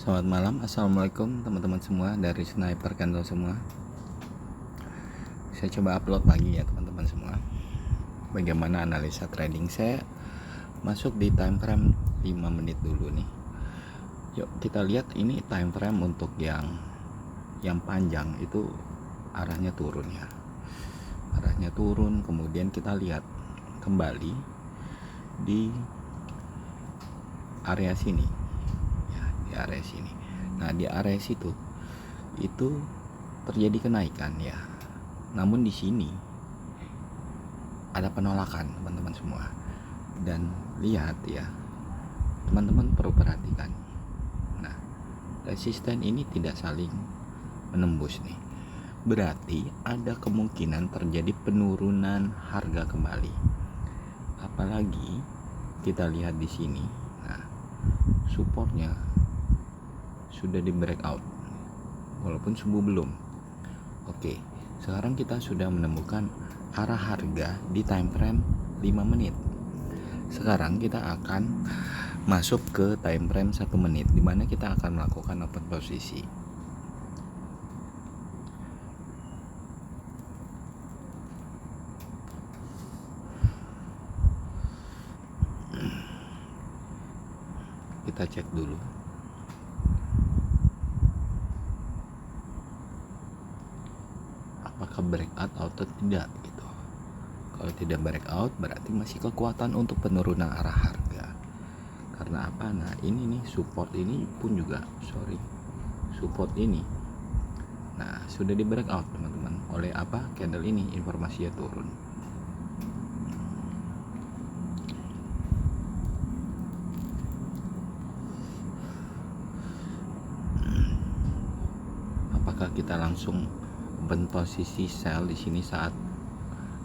Selamat malam, assalamualaikum teman-teman semua dari Sniper Candle semua. Saya coba upload lagi ya teman-teman semua. Bagaimana analisa trading saya masuk di time frame 5 menit dulu nih. Yuk kita lihat ini time frame untuk yang panjang itu arahnya turun ya. Arahnya turun, kemudian kita lihat kembali di area sini. Di area sini. Nah, di area situ itu terjadi kenaikan ya. Namun di sini ada penolakan teman-teman semua. Dan lihat ya, teman-teman perlu perhatikan. Nah, resisten ini tidak saling menembus nih. Berarti ada kemungkinan terjadi penurunan harga kembali. Apalagi kita lihat di sini. Nah, supportnya sudah di breakout walaupun subuh belum. Oke, sekarang kita sudah menemukan arah harga di time frame 5 menit. Sekarang kita akan masuk ke time frame 1 menit di mana kita akan melakukan open posisi. Kita cek dulu. Apakah breakout atau tidak gitu. Kalau tidak breakout berarti masih kekuatan untuk penurunan arah harga. Karena apa? Nah, ini nih support ini pun juga support ini. Nah, sudah di breakout teman-teman. Oleh apa? Candle ini informasinya turun. Apakah kita langsung open posisi sell di sini saat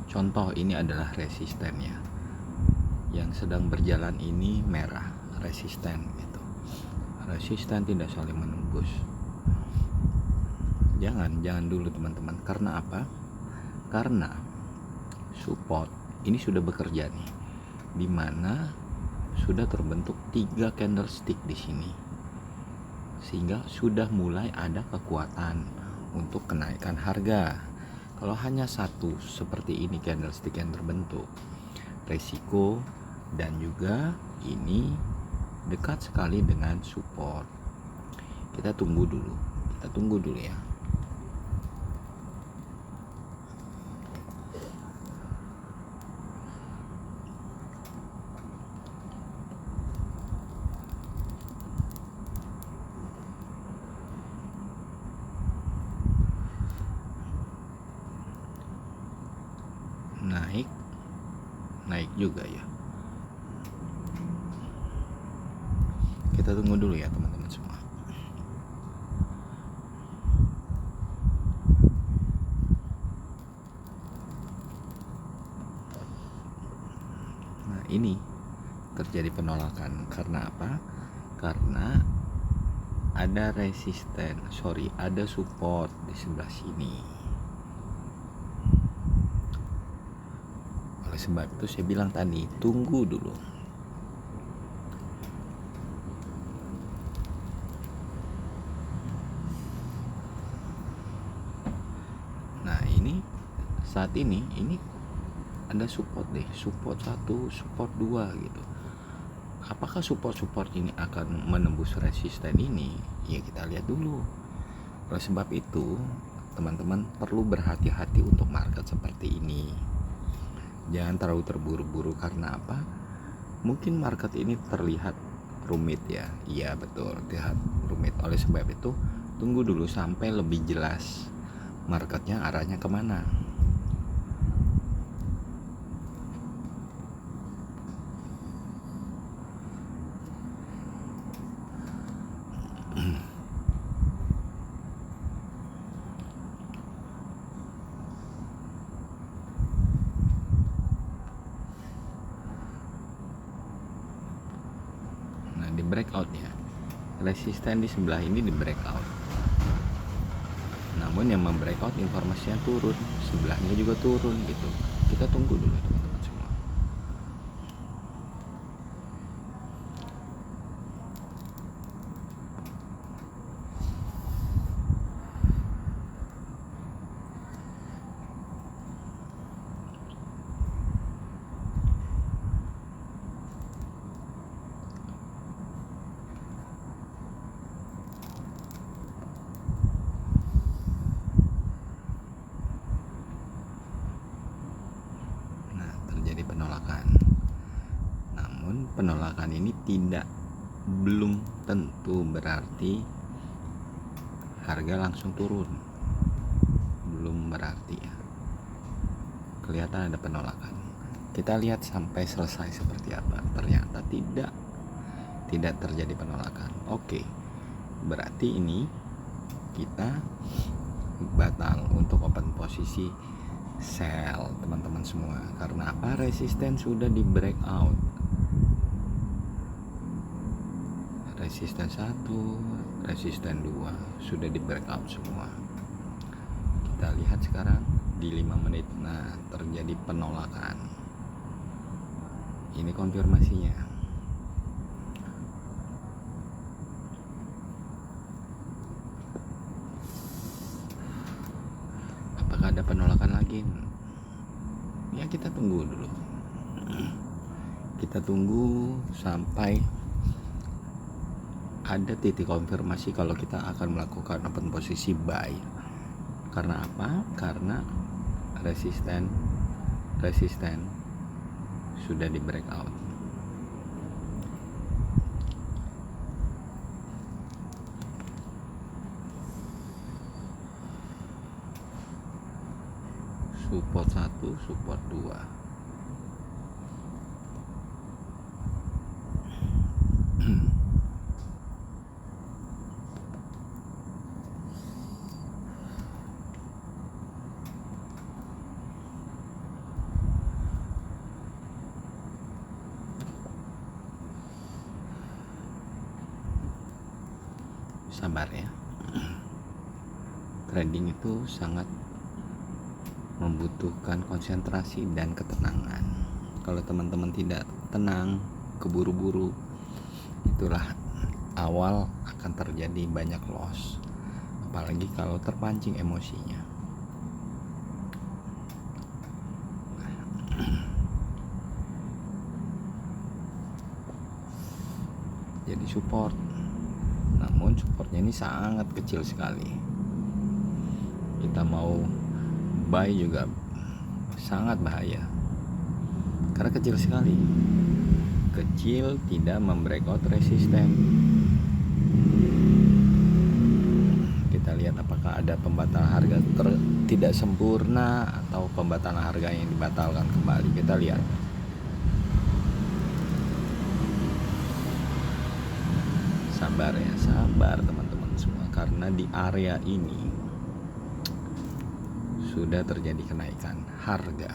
contoh ini adalah resistennya yang sedang berjalan ini merah, resisten gitu. Resisten tidak saling menembus. Jangan dulu teman-teman. Karena apa? Karena support ini sudah bekerja nih, dimana sudah terbentuk 3 candlestick di sini, sehingga sudah mulai ada kekuatan untuk kenaikan harga. Kalau hanya satu seperti ini candlestick yang terbentuk, resiko dan juga ini dekat sekali dengan support. Kita tunggu dulu ya. Naik juga ya. Kita tunggu dulu ya teman-teman semua. Nah, ini terjadi penolakan karena apa? Karena ada ada support di sebelah sini. Oleh sebab itu saya bilang tadi, tunggu dulu. Nah, ini saat ini ada support deh, support 1, support 2 gitu. Apakah support ini akan menembus resisten ini? Ya kita lihat dulu. Oleh sebab itu, teman-teman perlu berhati-hati untuk market seperti ini. Jangan terlalu terburu-buru. Karena apa? Mungkin market ini terlihat rumit ya. Iya betul, terlihat rumit. Oleh sebab itu, tunggu dulu sampai lebih jelas marketnya arahnya kemana. Nah, di breakout ya, resisten di sebelah ini di breakout. Namun yang membreakout informasinya turun, sebelahnya juga turun gitu. Kita tunggu dulu teman-teman semua. penolakan ini belum tentu berarti harga langsung turun, belum berarti ya. Kelihatan ada penolakan, kita lihat sampai selesai seperti apa. Ternyata tidak terjadi penolakan. Oke, berarti ini kita batal untuk open posisi sell teman-teman semua. Karena apa? Resisten sudah di breakout. Resisten 1, resisten 2 sudah di breakout semua. Kita lihat sekarang di 5 menit. Nah, terjadi penolakan. Ini konfirmasinya. Apakah ada penolakan lagi? Ya, kita tunggu dulu. Kita tunggu sampai ada titik konfirmasi kalau kita akan melakukan open posisi buy. Karena apa? Karena resisten sudah di breakout. Support 1, support 2. Sabar ya. Trading itu sangat membutuhkan konsentrasi dan ketenangan. Kalau teman-teman tidak tenang, keburu-buru, itulah awal akan terjadi banyak loss. Apalagi kalau terpancing emosinya. Jadi support, namun supportnya ini sangat kecil sekali. Kita mau buy juga sangat bahaya karena kecil sekali, tidak membreakout resisten. Kita lihat apakah ada pembatalan harga tidak sempurna atau pembatalan harga yang dibatalkan kembali. Kita lihat. Sabar ya, sabar teman-teman semua, karena di area ini sudah terjadi kenaikan harga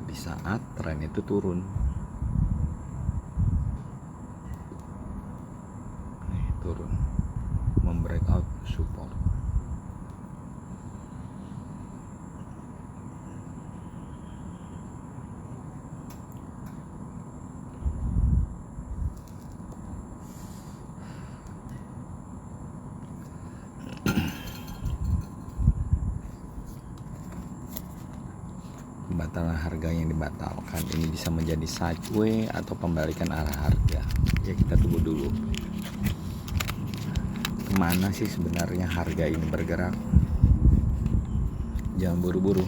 di saat tren itu turun. Turun, membreakout support. Pembatalan harga yang dibatalkan ini bisa menjadi sideway atau pembalikan arah harga. Ya, kita tunggu dulu. Kemana sih sebenarnya harga ini bergerak? Jangan buru-buru.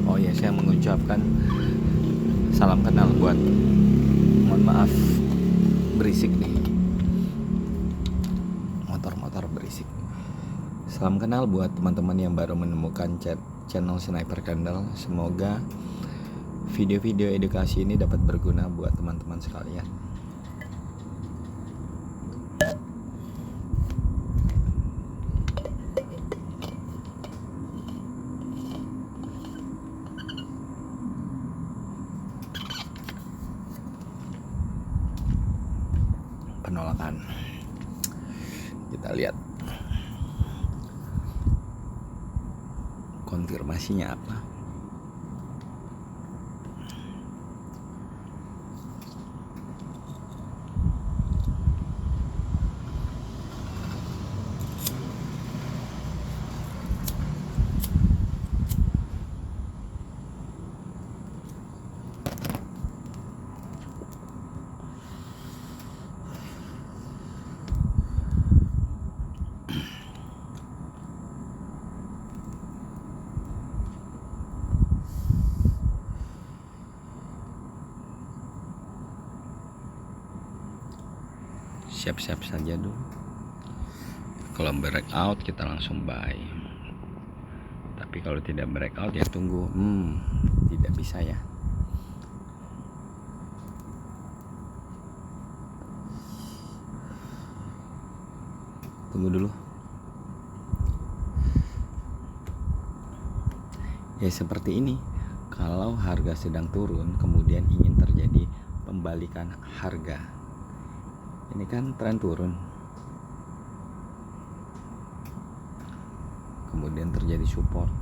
Oh ya, saya mengucapkan salam kenal buat, mohon maaf berisik nih, motor berisik. Salam kenal buat teman-teman yang baru menemukan channel Sniper Candle. Semoga video-video edukasi ini dapat berguna buat teman-teman sekalian. Penolakan, kita lihat konfirmasinya apa. siap-siap saja dulu. Kalau breakout kita langsung buy, tapi kalau tidak breakout ya tunggu. Tidak bisa ya. Tunggu dulu ya. Seperti ini, kalau harga sedang turun kemudian ingin terjadi pembalikan harga, ini kan tren turun, kemudian terjadi support,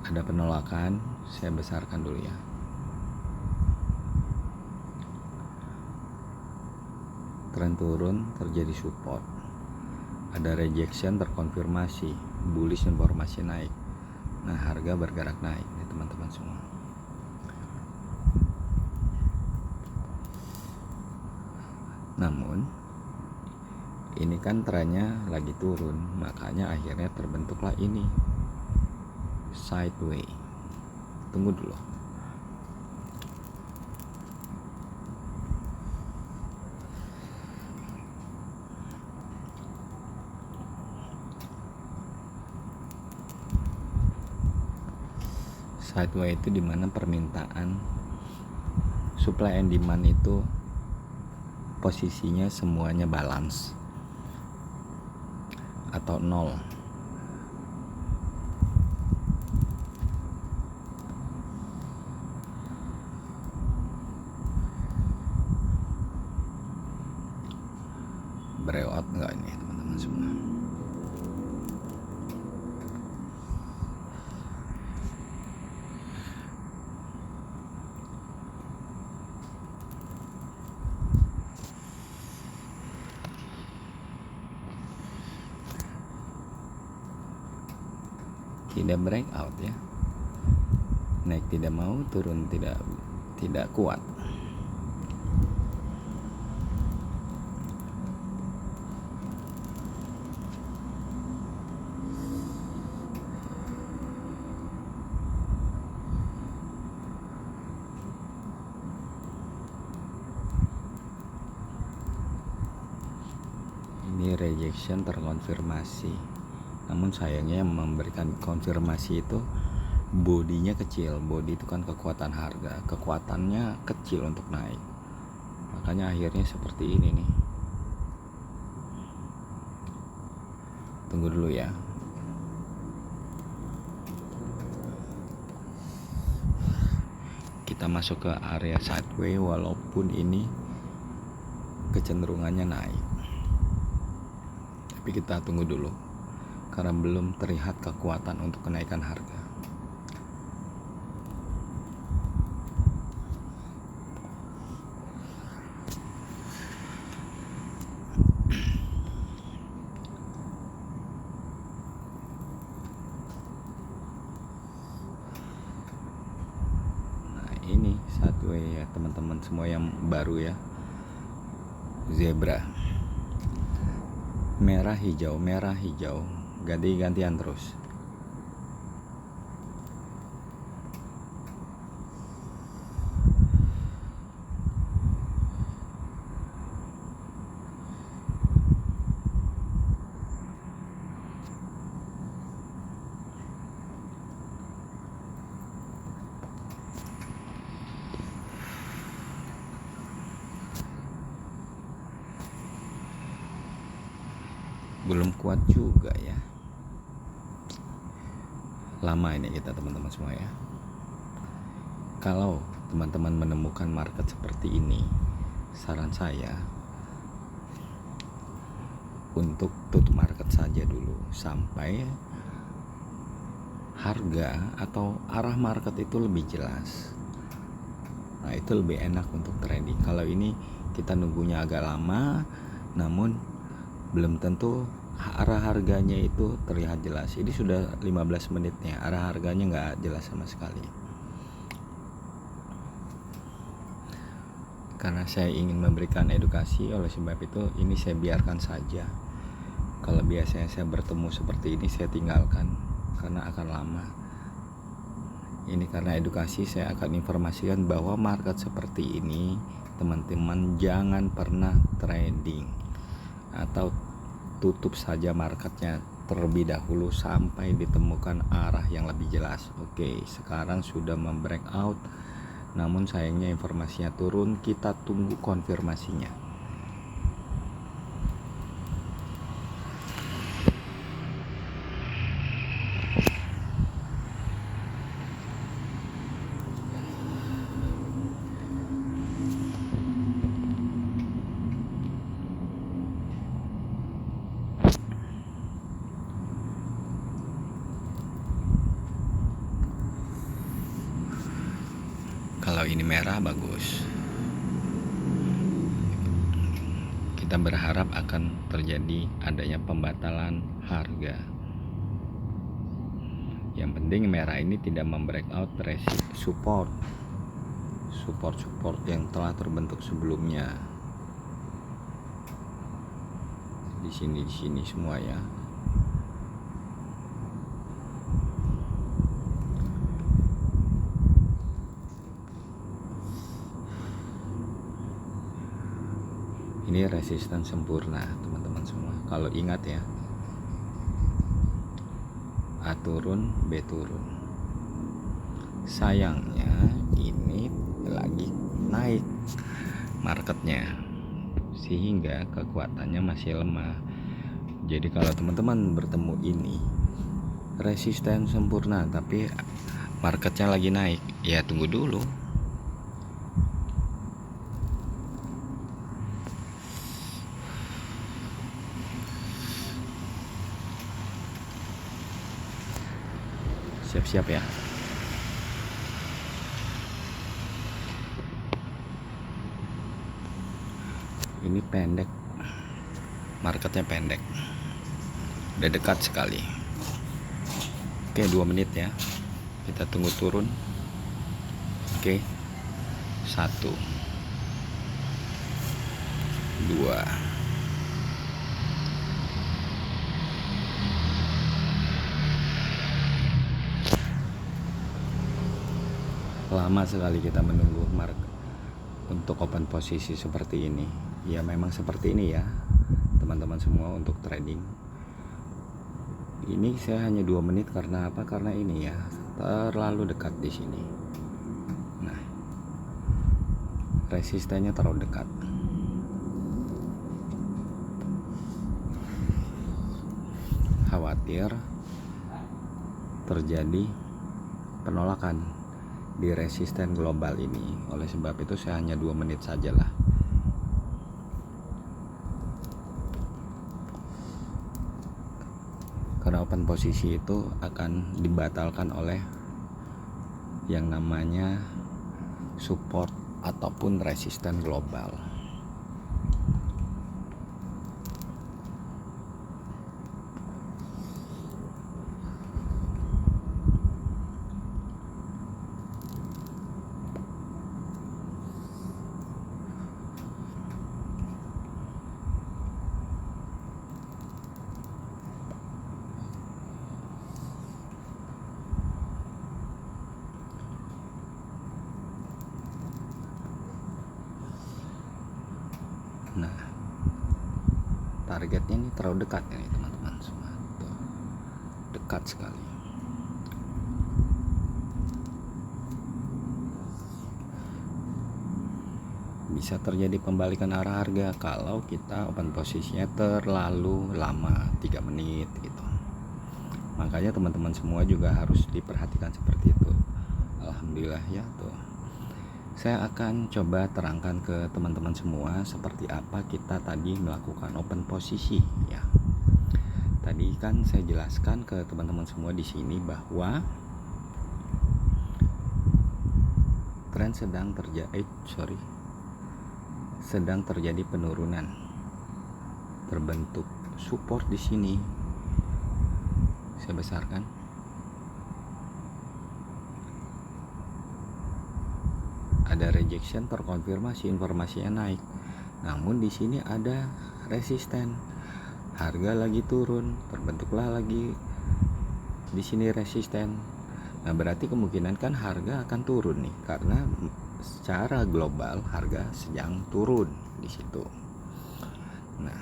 ada penolakan, saya besarkan dulu ya. Tren turun, terjadi support, ada rejection, terkonfirmasi, bullish, informasi naik. Nah, harga bergerak naik nih teman-teman semua. Namun ini kan trennya lagi turun, makanya akhirnya terbentuklah ini sideways. Tunggu dulu. Sideways itu dimana permintaan, supply and demand itu posisinya semuanya balance atau nol. Breakout enggak ini teman-teman semua? Tidak breakout ya, naik tidak mau, turun tidak kuat. Ini rejection, terkonfirmasi. Namun sayangnya yang memberikan konfirmasi itu bodinya kecil. Body itu kan kekuatan harga, kekuatannya kecil untuk naik, makanya akhirnya seperti ini nih. Tunggu dulu ya. Kita masuk ke area sideways, walaupun ini kecenderungannya naik, tapi kita tunggu dulu karena belum terlihat kekuatan untuk kenaikan harga. Nah, ini satu ya teman-teman semua yang baru ya, zebra, merah hijau, ganti-gantian terus. Belum kuat juga ya, lama ini kita teman-teman semua ya. Kalau teman-teman menemukan market seperti ini, saran saya untuk tutup market saja dulu sampai harga atau arah market itu lebih jelas. Nah, itu lebih enak untuk trading. Kalau ini kita nunggunya agak lama, namun belum tentu arah harganya itu terlihat jelas. Ini sudah 15 menitnya, arah harganya nggak jelas sama sekali. Karena saya ingin memberikan edukasi, oleh sebab itu ini saya biarkan saja. Kalau biasanya saya bertemu seperti ini saya tinggalkan karena akan lama. Ini karena edukasi, saya akan informasikan bahwa market seperti ini teman-teman jangan pernah trading atau tutup saja marketnya terlebih dahulu sampai ditemukan arah yang lebih jelas. Oke, sekarang sudah membreakout, namun sayangnya informasinya turun, kita tunggu konfirmasinya. Kalau ini merah bagus, kita berharap akan terjadi adanya pembatalan harga. Yang penting merah ini tidak membreakout support yang telah terbentuk sebelumnya. Di sini semua ya. Ini resisten sempurna teman-teman semua. Kalau ingat ya, A turun, B turun. Sayangnya ini lagi naik marketnya, sehingga kekuatannya masih lemah. Jadi kalau teman-teman bertemu ini resisten sempurna tapi marketnya lagi naik, ya tunggu dulu. Siap-siap ya. Ini pendek, marketnya pendek, udah dekat sekali. Oke, 2 menit ya, kita tunggu turun. Oke, 1 2 lama sekali kita menunggu market untuk open posisi seperti ini. Ya memang seperti ini ya teman-teman semua untuk trading. Ini saya hanya 2 menit karena apa? Karena ini ya terlalu dekat di sini. Nah, resistennya terlalu dekat. Khawatir terjadi penolakan di resisten global ini. Oleh sebab itu saya hanya 2 menit sajalah. Karena open posisi itu akan dibatalkan oleh yang namanya support ataupun resisten global. Nah, targetnya ini terlalu dekat ya teman-teman semua. Tuh, dekat sekali. Bisa terjadi pembalikan arah harga kalau kita open posisinya terlalu lama, 3 menit gitu. Makanya teman-teman semua juga harus diperhatikan seperti itu. Alhamdulillah ya tuh. Saya akan coba terangkan ke teman-teman semua seperti apa kita tadi melakukan open posisi ya. Tadi kan saya jelaskan ke teman-teman semua di sini bahwa tren sedang terjadi penurunan. Terbentuk support di sini. Saya besarkan. Ada rejection, terkonfirmasi informasinya naik. Namun di sini ada resisten. Harga lagi turun, terbentuklah lagi di sini resisten. Nah, berarti kemungkinan kan harga akan turun nih, karena secara global harga sedang turun di situ. Nah,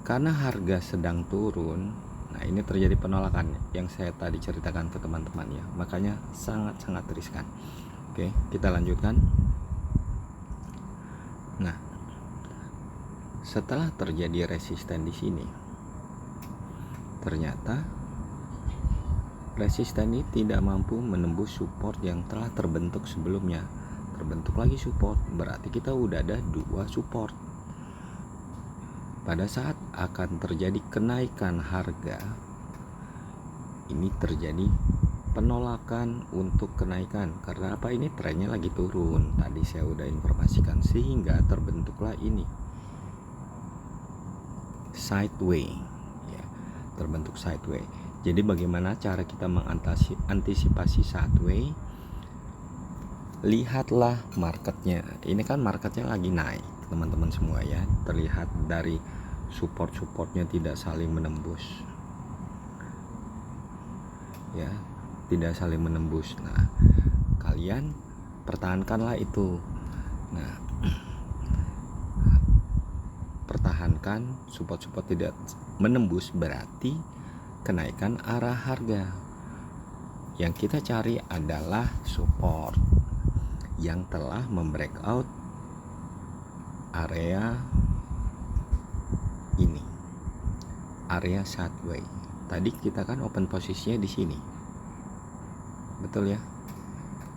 karena harga sedang turun, nah ini terjadi penolakan yang saya tadi ceritakan ke teman-teman ya. Makanya sangat-sangat riskan. Oke, kita lanjutkan. Nah, setelah terjadi resisten di sini, ternyata resisten ini tidak mampu menembus support yang telah terbentuk sebelumnya. Terbentuk lagi support, berarti kita udah ada 2 support. Pada saat akan terjadi kenaikan harga, ini terjadi penolakan untuk kenaikan. Karena apa? Ini trennya lagi turun. Tadi saya udah informasikan, sehingga terbentuklah ini sideway ya, terbentuk sideway. Jadi bagaimana cara kita mengantisipasi sideway? Lihatlah marketnya. Ini kan marketnya lagi naik teman-teman semua ya. Terlihat dari supportnya tidak saling menembus ya, tidak saling menembus. Nah, kalian pertahankanlah itu. Nah, pertahankan support tidak menembus, berarti kenaikan arah harga. Yang kita cari adalah support yang telah membreakout area ini, area sideway. Tadi kita kan open posisinya di sini, betul ya?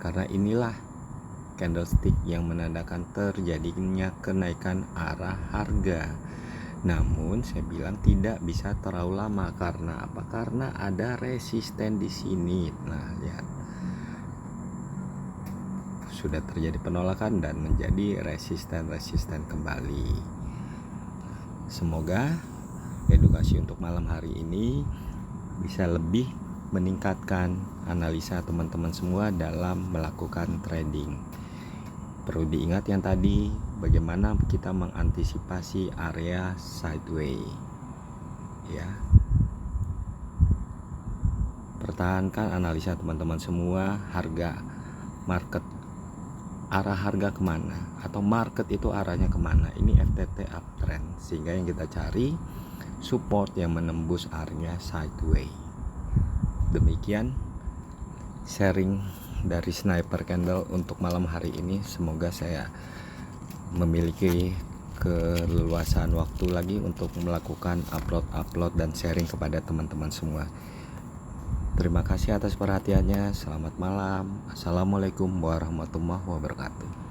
Karena inilah candlestick yang menandakan terjadinya kenaikan arah harga. Namun saya bilang tidak bisa terlalu lama. Karena apa? Karena ada resisten di sini. Nah, lihat. Sudah terjadi penolakan dan menjadi resisten kembali. Semoga edukasi untuk malam hari ini bisa lebih meningkatkan analisa teman-teman semua dalam melakukan trading. Perlu diingat yang tadi, bagaimana kita mengantisipasi area sideway ya. Pertahankan analisa teman-teman semua. Harga market, arah harga kemana, atau market itu arahnya kemana. Ini FTT uptrend, sehingga yang kita cari support yang menembus area sideway. Demikian sharing dari Sniper Candle untuk malam hari ini. Semoga saya memiliki keleluasan waktu lagi untuk melakukan upload dan sharing kepada teman-teman semua. Terima kasih atas perhatiannya. Selamat malam. Assalamualaikum warahmatullahi wabarakatuh.